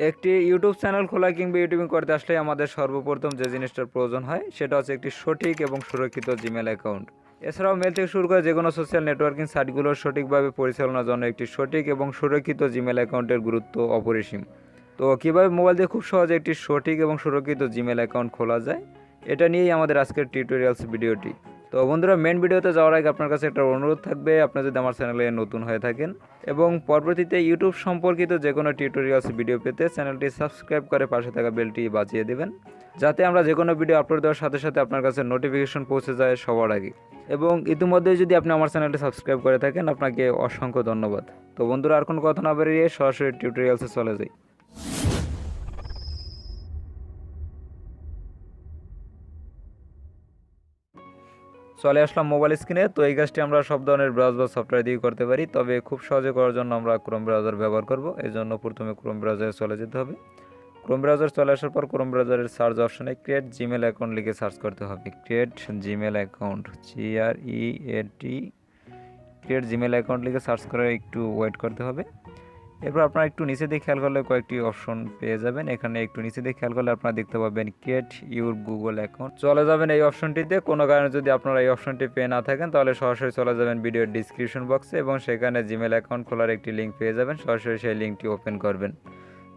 একটি YouTube channel খোলা কিংবা ইউটিউবিং করতে আসলে আমাদের সর্বপ্রথম যে জিনিসটার প্রয়োজন হয় সেটা হচ্ছে একটি সঠিক এবং সুরক্ষিত জিমেল অ্যাকাউন্ট। এছাড়াও মেল থেকে শুরু করে যে কোনো সোশ্যাল নেটওয়ার্কিং সাইটগুলোর সঠিকভাবে পরিচালনার জন্য একটি সঠিক এবং সুরক্ষিত জিমেল অ্যাকাউন্টের গুরুত্ব অপরিসীম। তো কীভাবে মোবাইল দিয়ে খুব সহজে একটি সঠিক এবং সুরক্ষিত জিমেল অ্যাকাউন্ট খোলা যায়, এটা নিয়েই আমাদের আজকের টিউটোরিয়ালস ভিডিওটি। তো বন্ধুরা, মেন ভিডিওতে যাওয়ার আগে আপনার কাছে একটা অনুরোধ থাকবে, আপনি যদি আমার চ্যানেলে নতুন হয়ে থাকেন এবং পরবর্তীতে ইউটিউব সম্পর্কিত যে কোনো টিউটোরিয়ালস ভিডিও পেতে চ্যানেলটি সাবস্ক্রাইব করে পাশে থাকা বেলটি বাজিয়ে দেবেন, যাতে আমরা যে কোনো ভিডিও আপলোড দেওয়ার সাথে সাথে আপনার কাছে নোটিফিকেশন পৌঁছে যায় সবার আগে। এবং ইতিমধ্যে যদি আপনি আমার চ্যানেলটি সাবস্ক্রাইব করে থাকেন, আপনাকে অসংখ্য ধন্যবাদ। তো বন্ধুরা, আর কোনো কথা না বেরিয়ে সরাসরি টিউটোরিয়ালসে চলে যাই। চলে আসলাম মোবাইল স্ক্রিনে। তো এই কাজটি আমরা সব ধরনের ব্রাউজার বা সফটওয়্যার দিয়ে করতে পারি, তবে খুব সহজে করার জন্য আমরা ক্রোম ব্রাউজার ব্যবহার করব। এই জন্য প্রথমে ক্রোম ব্রাউজারে চলে যেতে হবে। ক্রোম ব্রাউজার চলে আসার পর ক্রোম ব্রাউজারের সার্চ অপশনে ক্রিয়েট জিমেল অ্যাকাউন্ট লিখে সার্চ করতে হবে। Create Gmail account, CREAT, create Gmail account লিখে সার্চ করে একটু ওয়েট করতে হবে। এরপর আপনারা একটু নিচে দিয়ে খেয়াল করলে কয়েকটি অপশন পেয়ে যাবেন। এখানে একটু নিচে দিয়ে খেয়াল করলে আপনারা দেখতে পাবেন ক্রিয়েট ইউর গুগল অ্যাকাউন্ট। চলে যাবেন এই অপশনটিতে। কোনো কারণে যদি আপনারা এই অপশনটি পেয়ে না থাকেন, তাহলে সরাসরি চলে যাবেন ভিডিওর ডিসক্রিপশন বক্সে এবং সেখানে জিমেল অ্যাকাউন্ট খোলার একটি লিঙ্ক পেয়ে যাবেন। সরাসরি সেই লিঙ্কটি ওপেন করবেন।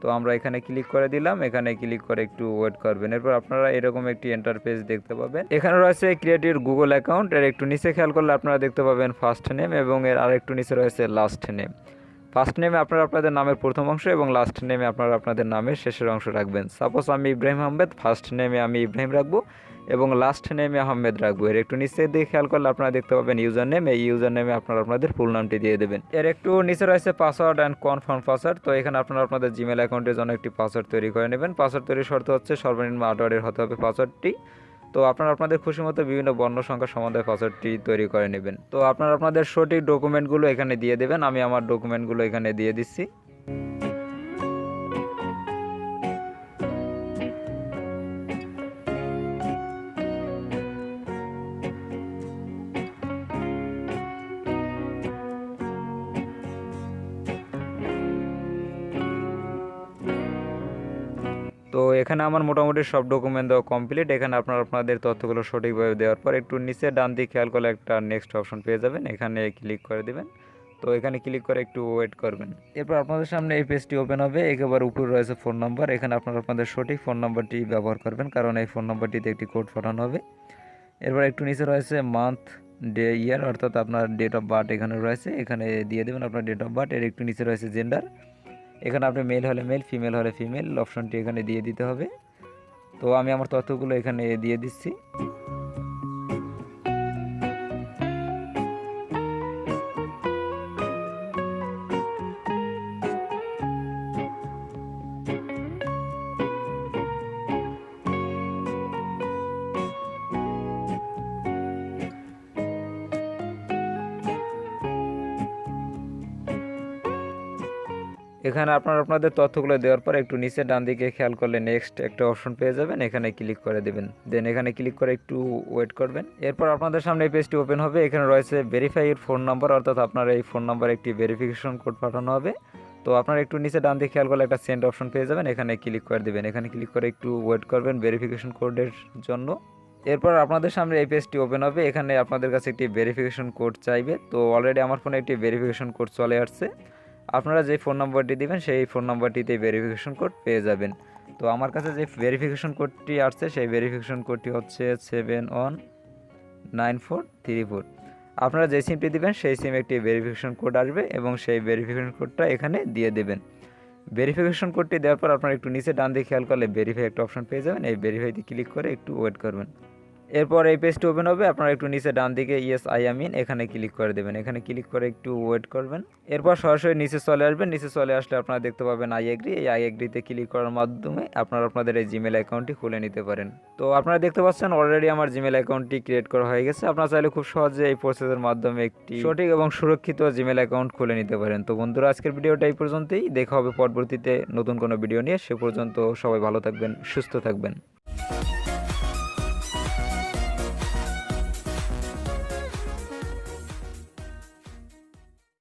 তো আমরা এখানে ক্লিক করে দিলাম। এখানে ক্লিক করে একটু ওয়েট করবেন। এরপর আপনারা এরকম একটি ইন্টারফেস দেখতে পাবেন। এখানে রয়েছে ক্রিয়েট ইউর গুগল অ্যাকাউন্ট। এর একটু নিচে খেয়াল করলে আপনারা দেখতে পাবেন ফার্স্ট নেম এবং এর আরেকটু নিচে রয়েছে লাস্ট নেম। ফার্স্ট নেমে আপনারা আপনাদের নামের প্রথম অংশ এবং লাস্ট নেমে আপনারা আপনাদের নামের শেষের অংশ রাখবেন। সাপোজ আমি ইব্রাহিম আহমেদ, ফার্স্ট নেমে আমি ইব্রাহিম রাখবো এবং লাস্ট নেমে আহমেদ রাখবো। এর একটু নিচে দিয়ে খেয়াল করলে আপনারা দেখতে পাবেন ইউজার নেম। এই ইউজার নেমে আপনারা আপনাদের ফুল নামটি দিয়ে দেবেন। এর একটু নিচে রয়েছে পাসওয়ার্ড অ্যান্ড কনফার্ম পাসওয়ার্ড। তো এখানে আপনারা আপনাদের জিমেল অ্যাকাউন্টের জন্য একটি পাসওয়ার্ড তৈরি করে নেবেন। পাসওয়ার্ড তৈরির শর্ত হচ্ছে সর্বনিম্ন 8 ওয়ার্ডের হতে হবে পাসওয়ার্ডটি। তো আপনারা আপনাদের খুশি মতো বিভিন্ন বর্ণ সংখ্যা সমন্বয়ে পাসওয়ার্ডটি তৈরি করে নেবেন। তো আপনারা আপনাদের সঠিক ডকুমেন্টগুলো এখানে দিয়ে দেবেন। আমি আমার ডকুমেন্টগুলো এখানে দিয়ে দিচ্ছি। তো এখানে আমার মোটামুটি সব ডকুমেন্ট দেওয়া কমপ্লিট। এখানে আপনারা আপনাদের তথ্যগুলো সঠিকভাবে দেওয়ার পর একটু নিচে ডান দিকে খেয়াল করলে একটা নেক্সট অপশন পেয়ে যাবেন। এখানে ক্লিক করে দেবেন। তো এখানে ক্লিক করে একটু ওয়েট করবেন। এরপর আপনাদের সামনে এই পেজটি ওপেন হবে। একেবারে উপরে রয়েছে ফোন নাম্বার। এখানে আপনারা আপনাদের সঠিক ফোন নাম্বারটি ব্যবহার করবেন, কারণ এই ফোন নাম্বারটিতে একটি কোড পাঠানো হবে। এরপর একটু নিচে রয়েছে মান্থ, ডে, ইয়ার, অর্থাৎ আপনার ডেট অফ বার্থ এখানে রয়েছে। এখানে দিয়ে দেবেন আপনার ডেট অফ বার্থ। এর একটু নিচে রয়েছে জেন্ডার। এখানে আপনি মেল হলে মেল, ফিমেল হলে ফিমেল অপশনটি এখানে দিয়ে দিতে হবে। তো আমি আমার তথ্যগুলো এখানে দিয়ে দিচ্ছি। এখানে আপনারা আপনাদের তথ্যগুলো দেওয়ার পর একটু নিচে ডান দিকে খেয়াল করলে নেক্সট একটা অপশন পেয়ে যাবেন। এখানে ক্লিক করে দেবেন। দেন এখানে ক্লিক করে একটু ওয়েট করবেন। এরপর আপনাদের সামনে এই পেজটি ওপেন হবে। এখানে রয়েছে ভেরিফাই এর ফোন নাম্বার, অর্থাৎ আপনার এই ফোন নাম্বার একটি ভেরিফিকেশন কোড পাঠানো হবে। তো আপনারা একটু নিচে ডান দিকে খেয়াল করলে একটা সেন্ড অপশন পেয়ে যাবেন। এখানে ক্লিক করে দেবেন। এখানে ক্লিক করে একটু ওয়েট করবেন ভেরিফিকেশন কোডের জন্য। এরপর আপনাদের সামনে এই পেজটি ওপেন হবে। এখানে আপনাদের কাছে একটি ভেরিফিকেশন কোড চাইবে। তো অলরেডি আমার ফোনে একটি ভেরিফিকেশন কোড চলে আসছে। আপনারা যে ফোন নাম্বারটি দিবেন সেই ফোন নাম্বারটিতে ভেরিফিকেশন কোড পেয়ে যাবেন। তো আমার কাছে যে ভেরিফিকেশন কোডটি আসছে সেই ভেরিফিকেশন কোডটি হচ্ছে 719434। আপনারা যে সিমটি দিবেন সেই সিমে একটি ভেরিফিকেশন কোড আসবে এবং সেই ভেরিফিকেশন কোডটা এখানে দিয়ে দেবেন। ভেরিফিকেশন কোডটি দেওয়ার পর আপনারা একটু নিচে ডান দিকে খেয়াল করলে ভেরিফাই একটা অপশন পেয়ে যাবেন। এই ভেরিফাইতে ক্লিক করে একটু ওয়েট করবেন। এরপর এই পেজটি ওপেন হবে। আপনারা একটু নিচে ডান দিকে ইয়েস আই অ্যাম ইন এখানে ক্লিক করে দেবেন। এখানে ক্লিক করে একটু ওয়েট করবেন। এরপর সরাসরি নিচে চলে আসবেন। নিচে চলে আসলে আপনারা দেখতে পাবেন আই এগ্রি। এই আই এগ্রিতে ক্লিক করার মাধ্যমে আপনারা আপনাদের এই জিমেল অ্যাকাউন্টটি খুলে নিতে পারেন। তো আপনারা দেখতে পাচ্ছেন অলরেডি আমার জিমেল অ্যাকাউন্টটি ক্রিয়েট করা হয়ে গেছে। আপনারা চাইলে খুব সহজে এই প্রসেসের মাধ্যমে একটি সঠিক এবং সুরক্ষিত জিমেল অ্যাকাউন্ট খুলে নিতে পারেন। তো বন্ধুরা, আজকের ভিডিওটা এই পর্যন্তই। দেখা হবে পরবর্তীতে নতুন কোনো ভিডিও নিয়ে। সে পর্যন্ত সবাই ভালো থাকবেন, সুস্থ থাকবেন।